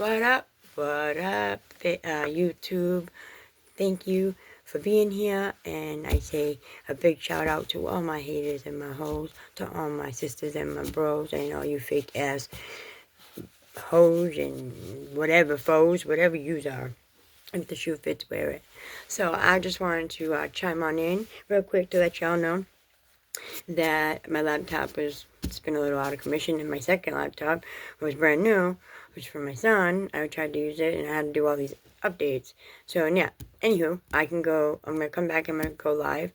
What up? What up, YouTube? Thank you for being here, and I say a big shout out to all my haters and my hoes, to all my sisters and my bros, and all you fake ass hoes and whatever foes, whatever yous are. If the shoe fits, wear it. So I just wanted to chime on in real quick to let y'all know that my laptop was, it's been a little out of commission, and my second laptop was brand new, which for my son. I tried to use it and I had to do all these updates. So yeah, anywho, I'm gonna come back, I'm gonna go live.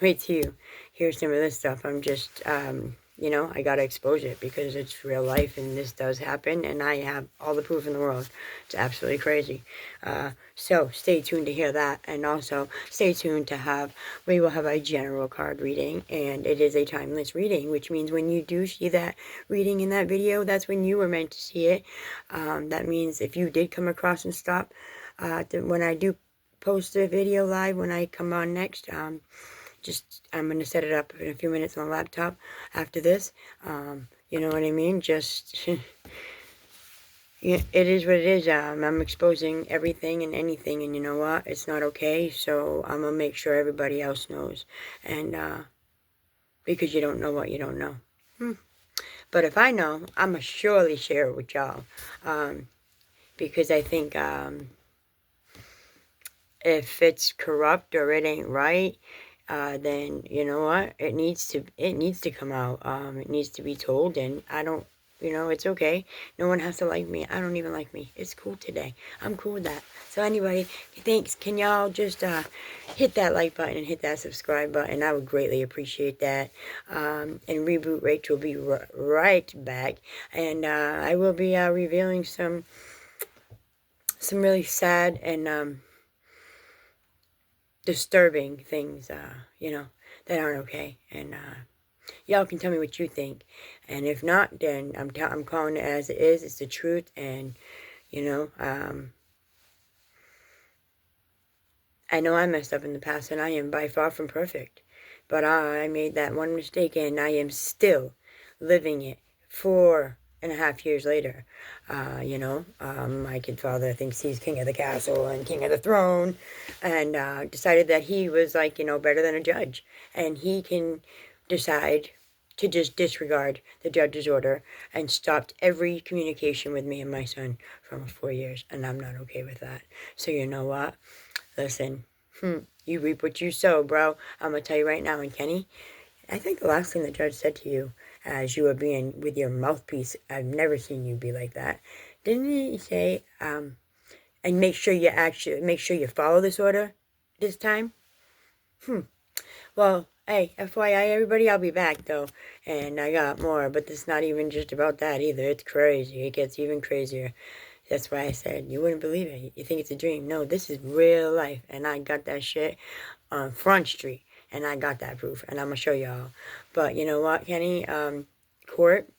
Wait till you hear some of this stuff. I'm just, I gotta expose it because it's real life and this does happen, and I have all the proof in the world. It's absolutely crazy. So stay tuned to hear that, and also stay tuned to we will have a general card reading, and it is a timeless reading, which means when you do see that reading in that video, that's when you were meant to see it. That means if you did come across and stop, when I do post a video live, when I come on next, I'm going to set it up in a few minutes on the laptop after this. You know what I mean? Just, yeah, it is what it is. I'm exposing everything and anything, and you know what? It's not okay, so I'm going to make sure everybody else knows. And, because you don't know what you don't know. But if I know, I'm going to surely share it with y'all. Because I think, if it's corrupt or it ain't right, then you know what, it needs to come out. It needs to be told, and I don't, it's okay. No one has to like me. I don't even like me. It's cool today. I'm cool with that. So anyway, thanks. Can y'all just hit that like button and hit that subscribe button? I would greatly appreciate that. And Reboot Rachel will be right back, and I will be revealing some really sad and disturbing things, that aren't okay. And y'all can tell me what you think. And if not, then I'm calling it as it is. It's the truth. And, I know I messed up in the past, and I am by far from perfect. But I made that one mistake, and I am still living it 4.5 years later. My kid father thinks he's king of the castle and king of the throne, and decided that he was better than a judge, and he can decide to just disregard the judge's order, and stopped every communication with me and my son for 4 years, and I'm not okay with that. So you know what? Listen, you reap what you sow, bro. I'm gonna tell you right now. And Kenny, I think the last thing the judge said to you, as you were being with your mouthpiece, I've never seen you be like that. Didn't he say, and make sure you follow this order this time? Well, hey, FYI, everybody, I'll be back, though. And I got more, but it's not even just about that either. It's crazy. It gets even crazier. That's why I said, you wouldn't believe it. You think it's a dream. No, this is real life. And I got that shit on Front Street. And I got that proof. And I'm going to show y'all. But you know what, Kenny? Court,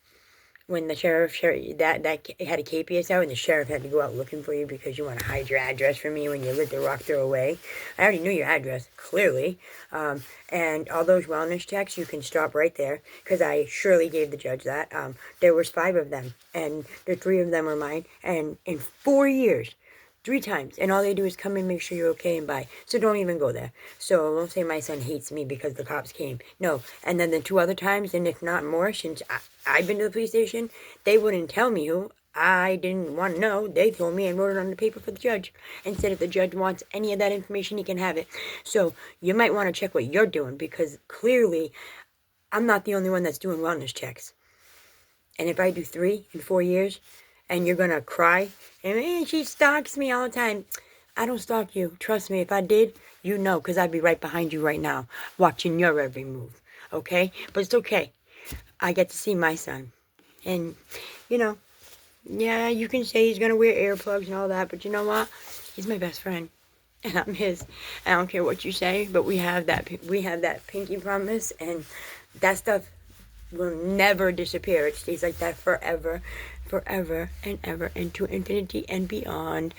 when the sheriff that had a KPS out, and the sheriff had to go out looking for you because you want to hide your address from me when you lit the rock throw away. I already knew your address, clearly. And all those wellness checks, you can stop right there, because I surely gave the judge that. There was 5 of them, and the 3 of them were mine. And in 4 years, 3 times, and all they do is come and make sure you're okay and bye. So don't even go there. So don't say my son hates me because the cops came. No. And then the 2 other times, and if not more, since I've been to the police station, they wouldn't tell me who. I didn't want to know. They told me and wrote it on the paper for the judge, and said if the judge wants any of that information, he can have it. So you might want to check what you're doing, because clearly I'm not the only one that's doing wellness checks. And if I do 3 in 4 years, and you're going to cry, and she stalks me all the time. I don't stalk you. Trust me, if I did, you know, because I'd be right behind you right now, watching your every move, okay? But it's okay. I get to see my son. And, yeah, you can say he's going to wear earplugs and all that, but you know what? He's my best friend, and I'm his. I don't care what you say, but we have that pinky promise, and that stuff will never disappear. It stays like that forever and ever, into infinity and beyond.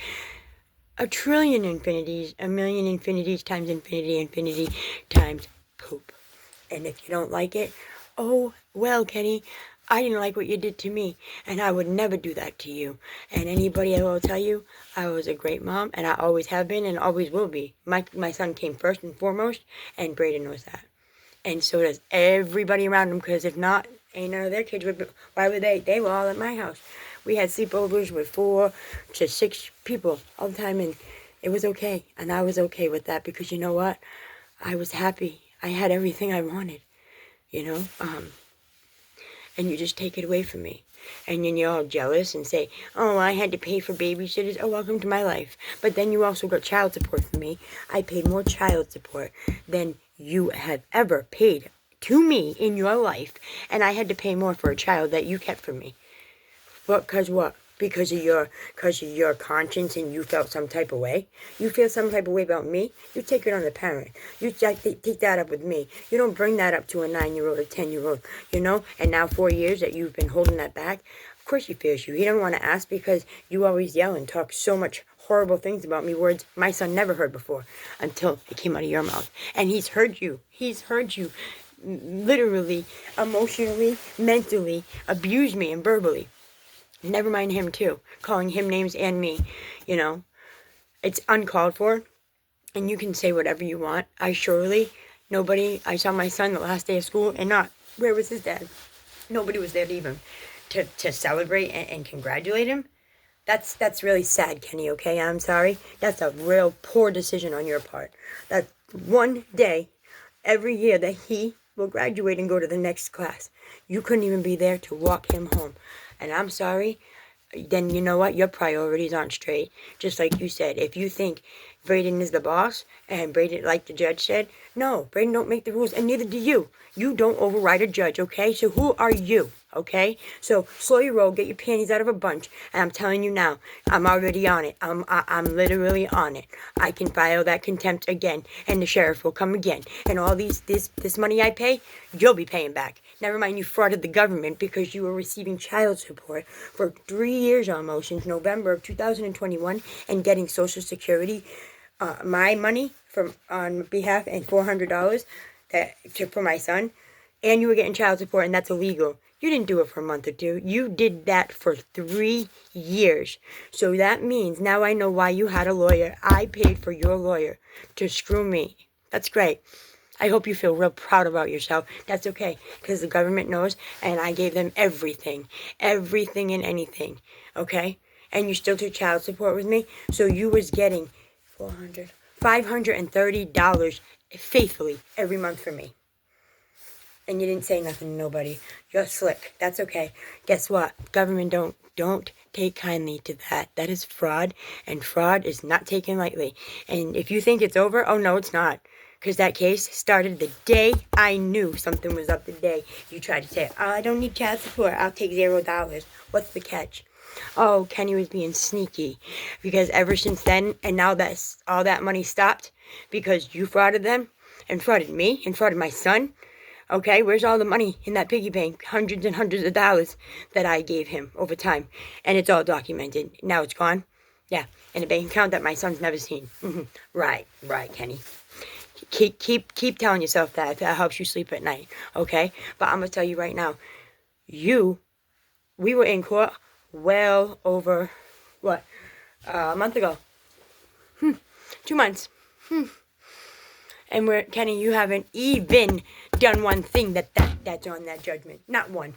A trillion infinities, a million infinities times infinity times poop. And if you don't like it, oh, well, Kenny, I didn't like what you did to me, and I would never do that to you. And anybody I will tell you, I was a great mom, and I always have been and always will be. My son came first and foremost, and Braden knows that. And so does everybody around him, because if not, ain't none of their kids would. Why would they? They were all at my house. We had sleepovers with 4 to 6 people all the time, and it was okay. And I was okay with that, because you know what? I was happy. I had everything I wanted, you know? And you just take it away from me. And then you're all jealous and say, oh, I had to pay for babysitters. Oh, welcome to my life. But then you also got child support from me. I paid more child support than you have ever paid to me in your life. And I had to pay more for a child that you kept from me. But because what? Because of your conscience, and you felt some type of way? You feel some type of way about me? You take it on the parent. You take that up with me. You don't bring that up to a 9-year-old or 10-year-old, you know? And now 4 years that you've been holding that back, of course he fears you. He don't want to ask, because you always yell and talk so much horrible things about me, words my son never heard before, until it came out of your mouth. And he's heard you. He's heard you literally, emotionally, mentally abuse me, and verbally. Never mind him too, calling him names and me, you know. It's uncalled for, and you can say whatever you want. I saw my son the last day of school, and where was his dad? Nobody was there to celebrate and congratulate him. That's really sad, Kenny, okay? I'm sorry. That's a real poor decision on your part. That's one day every year that he will graduate and go to the next class. You couldn't even be there to walk him home. And I'm sorry, then you know what? Your priorities aren't straight. Just like you said, if you think Braden is the boss, and Braden, like the judge said, no, Braden don't make the rules, and neither do you. You don't override a judge, okay? So who are you, okay? So slow your roll, get your panties out of a bunch, and I'm telling you now, I'm already on it. I'm literally on it. I can file that contempt again, and the sheriff will come again, and all this money I pay, you'll be paying back. Never mind, you frauded the government, because you were receiving child support for 3 years almost, since November of 2021, and getting Social Security, my money on behalf, and $400 for my son, and you were getting child support, and that's illegal. You didn't do it for a month or two. You did that for 3 years. So that means now I know why you had a lawyer. I paid for your lawyer to screw me. That's great. I hope you feel real proud about yourself. That's okay, because the government knows, and I gave them everything and anything, okay? And you still took child support with me, so you was getting $530 faithfully every month from me. And you didn't say nothing to nobody. You're slick. That's okay. Guess what? Government don't take kindly to that. That is fraud, and fraud is not taken lightly. And if you think it's over, oh no, it's not. Because that case started the day I knew something was up, the day you tried to say, oh, I don't need child support, I'll take $0. What's the catch? Oh, Kenny was being sneaky. Because ever since then, and now that all that money stopped, because you frauded them, and frauded me, and frauded my son, okay, where's all the money in that piggy bank? Hundreds and hundreds of dollars that I gave him over time. And it's all documented. Now it's gone? Yeah, in a bank account that my son's never seen. Right, Kenny. Keep telling yourself that, if that helps you sleep at night, okay? But I'm going to tell you right now, we were in court well over, a month ago. 2 months. And Kenny, you haven't even done one thing that's on that judgment. Not one.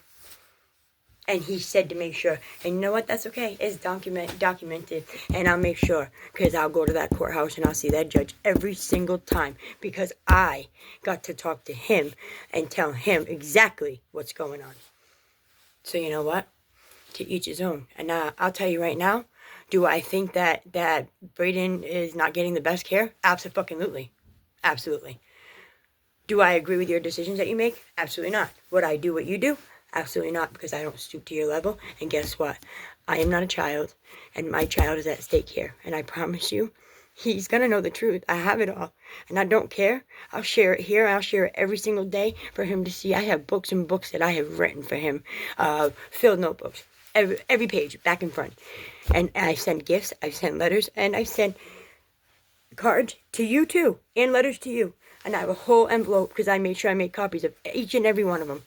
And he said to make sure. And you know what? That's okay. It's documented. And I'll make sure. Because I'll go to that courthouse and I'll see that judge every single time. Because I got to talk to him and tell him exactly what's going on. So you know what? To each his own. And I'll tell you right now. Do I think that Braden is not getting the best care? Absolutely. Absolutely. Do I agree with your decisions that you make? Absolutely not. Would I do what you do? Absolutely not, because I don't stoop to your level. And guess what? I am not a child, and my child is at stake here. And I promise you, he's going to know the truth. I have it all, and I don't care. I'll share it here. I'll share it every single day for him to see. I have books and books that I have written for him, filled notebooks, every page, back and front. And I send gifts, I send letters, and I send cards to you too, and letters to you. And I have a whole envelope, because I made sure I made copies of each and every one of them.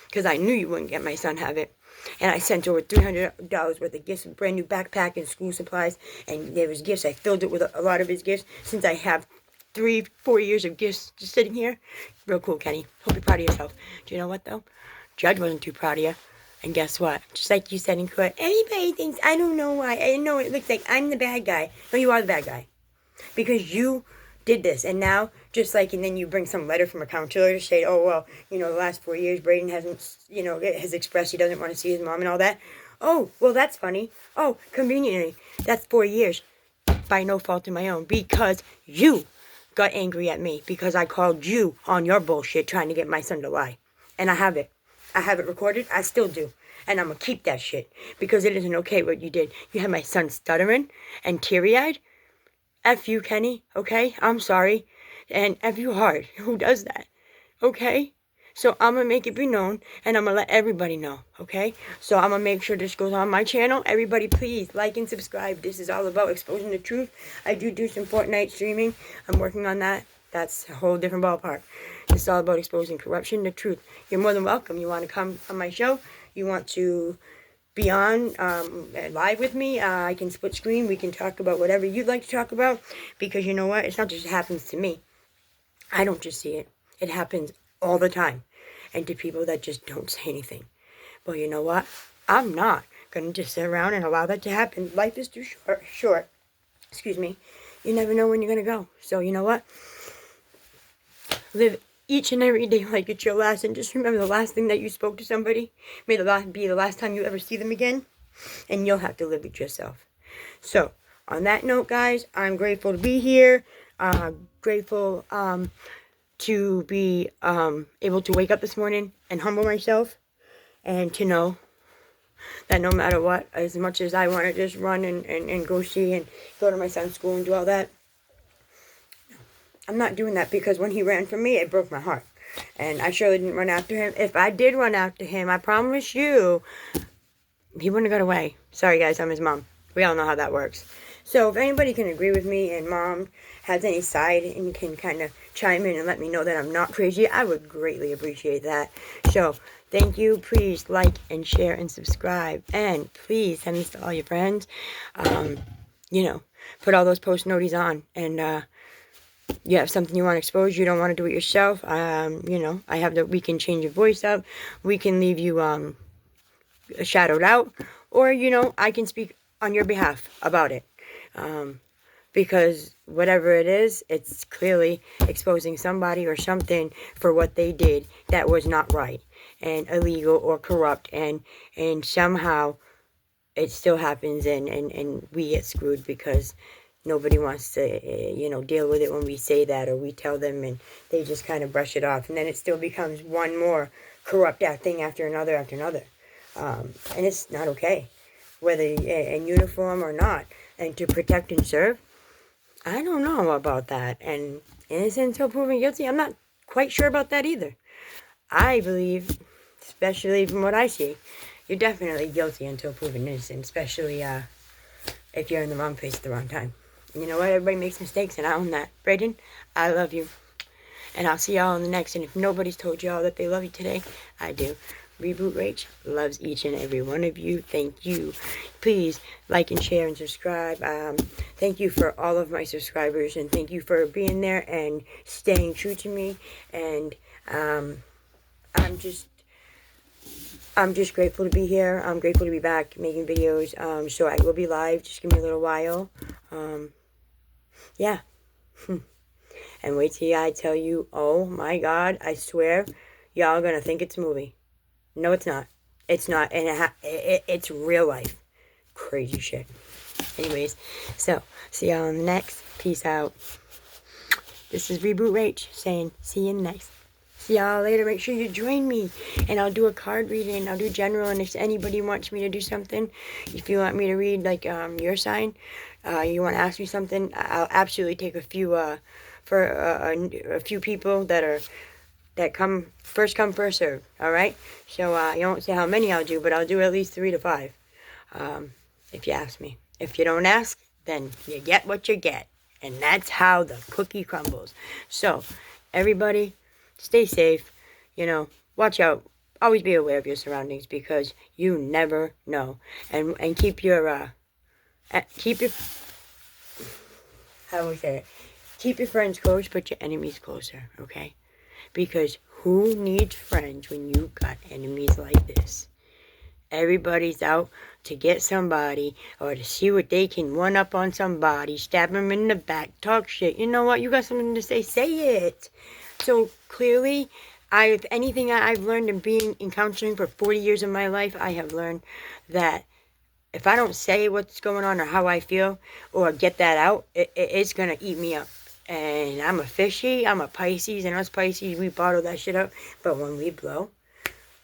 because I knew you wouldn't get my son have it. And I sent over $300 worth of gifts, a brand new backpack and school supplies. And there was gifts. I filled it with a lot of his gifts, since I have 3-4 years of gifts just sitting here. Real cool, Kenny. Hope you're proud of yourself. Do you know what, though? Judge wasn't too proud of you. And guess what? Just like you said in court, everybody thinks, I don't know why. I know it looks like I'm the bad guy. No, you are the bad guy. Because you did this. And now, just like, and then you bring some letter from a counselor to say, oh, well, you know, the last 4 years, Braden hasn't, you know, has expressed he doesn't want to see his mom and all that. Oh, well, that's funny. Oh, conveniently, that's 4 years by no fault of my own, because you got angry at me because I called you on your bullshit trying to get my son to lie. And I have it. I have it recorded. I still do. And I'm going to keep that shit, because it isn't okay what you did. You had my son stuttering and teary-eyed. F you, Kenny, okay? I'm sorry. And F you hard. Who does that? Okay? So I'm going to make it be known, and I'm going to let everybody know, okay? So I'm going to make sure this goes on my channel. Everybody, please like and subscribe. This is all about exposing the truth. I do some Fortnite streaming. I'm working on that. That's a whole different ballpark. This is all about exposing corruption, the truth. You're more than welcome. You want to come on my show? You want to be on live with me? I can split screen. We can talk about whatever you'd like to talk about, because you know what? It's not just happens to me. I don't just see it. It happens all the time, and to people that just don't say anything. Well, you know what? I'm not going to just sit around and allow that to happen. Life is too short. Excuse me. You never know when you're going to go. So you know what? Live each and every day like it's your last, and just remember, the last thing that you spoke to somebody may be the last time you ever see them again, and you'll have to live with yourself. So, on that note, guys, I'm grateful to be here. Grateful to be able to wake up this morning and humble myself, and to know that no matter what, as much as I want to just run and go see and go to my son's school and do all that, I'm not doing that, because when he ran from me, it broke my heart. And I surely didn't run after him. If I did run after him, I promise you, he wouldn't have got away. Sorry, guys, I'm his mom. We all know how that works. So if anybody can agree with me, and mom has any side and can kind of chime in and let me know that I'm not crazy, I would greatly appreciate that. So thank you. Please like and share and subscribe. And please send this to all your friends. You know, put all those post noties on. And, you have something you want to expose, you don't want to do it yourself, you know, we can change your voice up, we can leave you, shadowed out, or, you know, I can speak on your behalf about it, because whatever it is, it's clearly exposing somebody or something for what they did that was not right, and illegal or corrupt, and somehow it still happens, and we get screwed, because nobody wants to, you know, deal with it when we say that, or we tell them, and they just kind of brush it off. And then it still becomes one more corrupt thing after another after another. And it's not okay, whether in uniform or not. And to protect and serve, I don't know about that. And innocent until proven guilty, I'm not quite sure about that either. I believe, especially from what I see, you're definitely guilty until proven innocent, especially if you're in the wrong place at the wrong time. You know what? Everybody makes mistakes, and I own that. Braden, I love you. And I'll see y'all in the next. And if nobody's told y'all that they love you today, I do. Reboot Rach loves each and every one of you. Thank you. Please like and share and subscribe. Thank you for all of my subscribers, and thank you for being there and staying true to me. And I'm just grateful to be here. I'm grateful to be back making videos. So I will be live. Just give me a little while. Yeah. And wait till I tell you, oh my God, I swear, y'all gonna think it's a movie. No, it's not. It's not. And it's real life. Crazy shit. Anyways, so, see y'all in the next. Peace out. This is Reboot Rach saying, see you in the next. See y'all later. Make sure you join me, and I'll do a card reading. I'll do general, and if anybody wants me to do something, if you want me to read like your sign, you want to ask me something, I'll absolutely take a few for a few people that come first serve. All right. So you won't say how many I'll do, but I'll do at least 3 to 5. If you ask me. If you don't ask, then you get what you get, and that's how the cookie crumbles. So everybody, stay safe, you know, watch out always be aware of your surroundings, because you never know. And keep your how do we say it? Keep your friends close, but your enemies closer, okay? Because who needs friends when you got enemies like this? Everybody's out to get somebody, or to see what they can one up on somebody, stab them in the back, talk shit. You know what? You got something to say it. So clearly, if anything I've learned in being in counseling for 40 years of my life, I have learned that if I don't say what's going on or how I feel, or get that out, it's going to eat me up. And I'm a fishy, I'm a Pisces, and us Pisces, we bottle that shit up. But when we blow,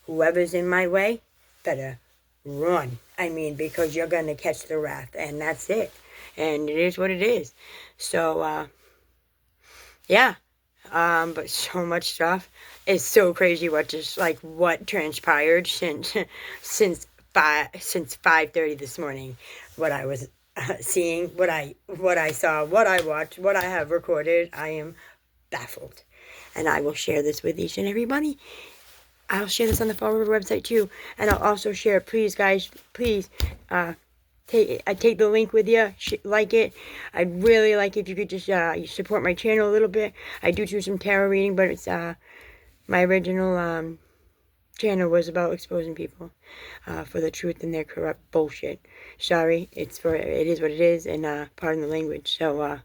whoever's in my way better run. I mean, because you're going to catch the wrath, and that's it. And it is what it is. So, yeah. But so much stuff. It's so crazy what transpired since 5:30 this morning. What I was seeing, what I saw, what I watched, what I have recorded. I am baffled. And I will share this with each and everybody. I'll share this on the Fall River website too. And I'll also share, please guys, please, take the link with you, like it. I'd really like if you could just support my channel a little bit. I do some tarot reading, but it's my original channel was about exposing people for the truth and their corrupt bullshit. Sorry, it is what it is, and pardon the language. So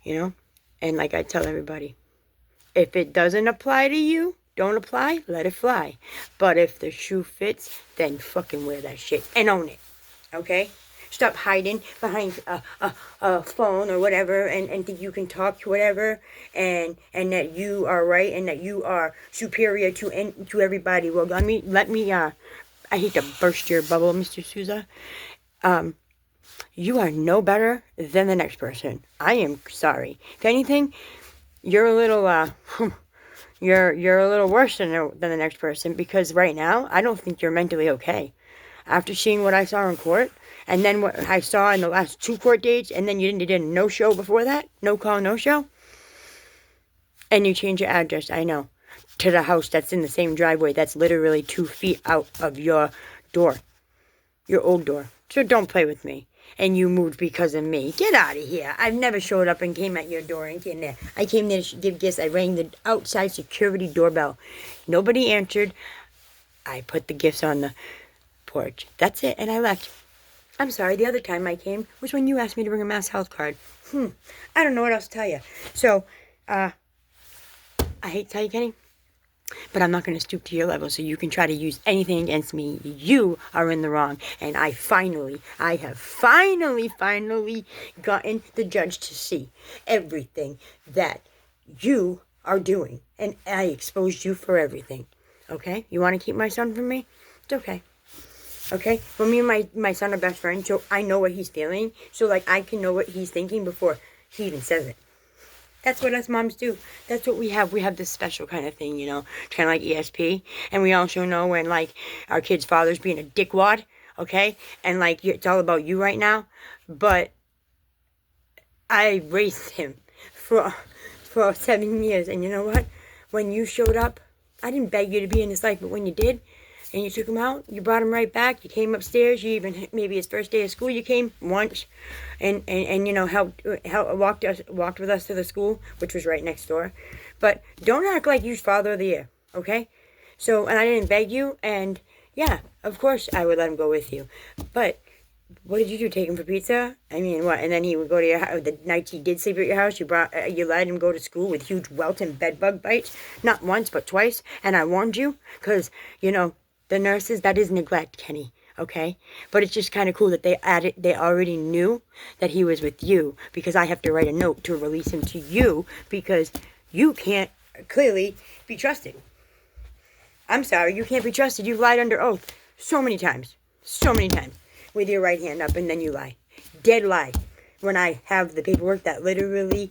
you know, and like I tell everybody, if it doesn't apply to you, don't apply, let it fly. But if the shoe fits, then fucking wear that shit and own it. Okay? Stop hiding behind a phone or whatever, and think you can talk whatever, and that you are right and that you are superior to everybody. Well, let me I hate to burst your bubble, Mr. Souza. You are no better than the next person. I am sorry. If anything, you're a little you're a little worse than the next person, because right now I don't think you're mentally okay. After seeing what I saw in court, and then what I saw in the last 2 court dates, and then you did a no-show before that, no call, no show, and you change your address, I know, to the house that's in the same driveway that's literally 2 feet out of your door, your old door. So don't play with me. And you moved because of me. Get out of here. I've never showed up and came at your door and came there. I came there to give gifts. I rang the outside security doorbell. Nobody answered. I put the gifts on the porch. That's it. And I left. I'm sorry. The other time I came was when you asked me to bring a Mass Health card. I don't know what else to tell you. So, I hate to tell you, Kenny, but I'm not going to stoop to your level so you can try to use anything against me. You are in the wrong. And I have finally gotten the judge to see everything that you are doing. And I exposed you for everything. Okay? You want to keep my son from me? It's okay. Okay? Well, me and my son are best friends, so I know what he's feeling. So, I can know what he's thinking before he even says it. That's what us moms do. That's what we have. We have this special kind of thing, kind of like ESP. And we also know when, our kid's father's being a dickwad, okay? And, it's all about you right now. But I raised him for 7 years. And you know what? When you showed up, I didn't beg you to be in his life. But when you did, and you took him out, you brought him right back. You came upstairs. You even, maybe his first day of school, you came once. And helped walked with us to the school, which was right next door. But don't act like you're father of the year, okay? So, and I didn't beg you, and yeah, of course I would let him go with you. But what did you do? Take him for pizza? I mean, what? And then he would go to your house. The nights he did sleep at your house, you let him go to school with huge welts and bed bug bites, not once but twice. And I warned you, because the nurses, that is neglect, Kenny. Okay? But it's just kind of cool that they already knew that he was with you, because I have to write a note to release him to you, because you can't clearly be trusted. I'm sorry, you can't be trusted. You've lied under oath so many times. With your right hand up, and then you lie. Dead lie. When I have the paperwork that literally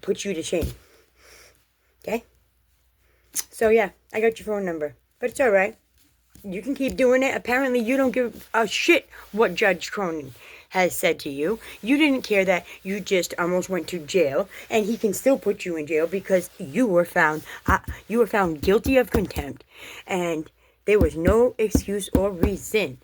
put you to shame. Okay? So yeah, I got your phone number. But it's alright. You can keep doing it. Apparently you don't give a shit what Judge Cronin has said to you. You didn't care that you just almost went to jail, and he can still put you in jail because you were found guilty of contempt, and there was no excuse or reason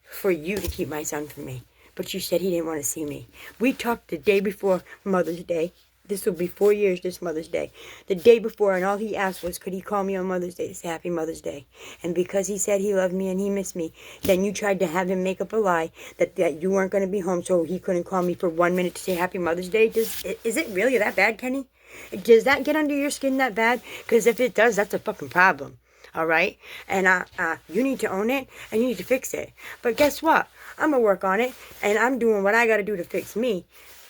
for you to keep my son from me. But you said he didn't want to see me. We talked the day before Mother's Day. This will be 4 years this Mother's Day. The day before, and all he asked was, could he call me on Mother's Day to say Happy Mother's Day? And because he said he loved me and he missed me, then you tried to have him make up a lie that you weren't going to be home, so he couldn't call me for 1 minute to say Happy Mother's Day. Is it really that bad, Kenny? Does that get under your skin that bad? Because if it does, that's a fucking problem. All right? And you need to own it, and you need to fix it. But guess what? I'm going to work on it, and I'm doing what I got to do to fix me.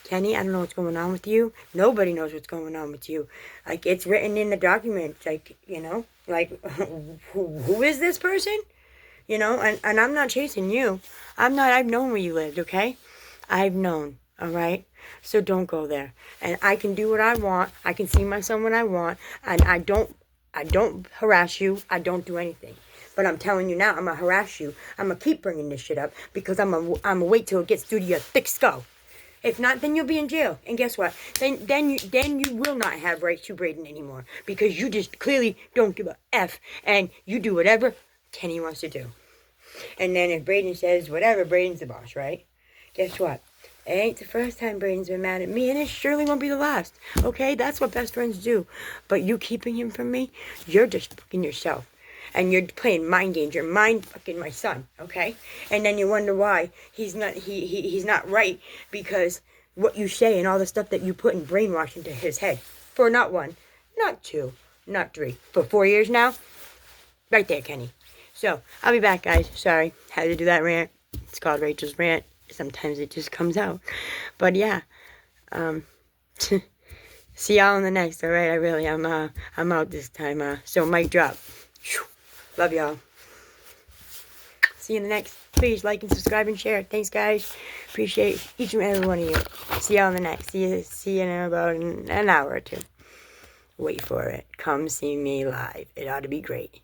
Kenny, I don't know what's going on with you. Nobody knows what's going on with you. Like, it's written in the document. Like, you know, like, who is this person? You know, and I'm not chasing you. I've known where you lived, okay? I've known, all right? So don't go there. And I can do what I want. I can see my son when I want. And I don't harass you. I don't do anything. But I'm telling you now, I'm going to harass you. I'm going to keep bringing this shit up because I'm going to wait till it gets through to your thick skull. If not, then you'll be in jail. And guess what? Then you will not have rights to Braden anymore. Because you just clearly don't give a F. And you do whatever Kenny wants to do. And then if Braden says whatever, Braden's the boss, right? Guess what? It ain't the first time Braden's been mad at me. And it surely won't be the last. Okay? That's what best friends do. But you keeping him from me, you're just fucking yourself. And you're playing mind games. You're mind fucking my son, okay? And then you wonder why he's not right because what you say and all the stuff that you put in brainwash into his head for not 1, not 2, not 3, for 4 years now. Right there, Kenny. So I'll be back, guys. Sorry, had to do that rant. It's called Rachel's rant. Sometimes it just comes out. But yeah, see y'all in the next. All right, I'm out this time. So mic drop. Love y'all. See you in the next. Please like and subscribe and share. Thanks, guys. Appreciate each and every one of you. See y'all in the next. See you in about an hour or 2. Wait for it. Come see me live. It ought to be great.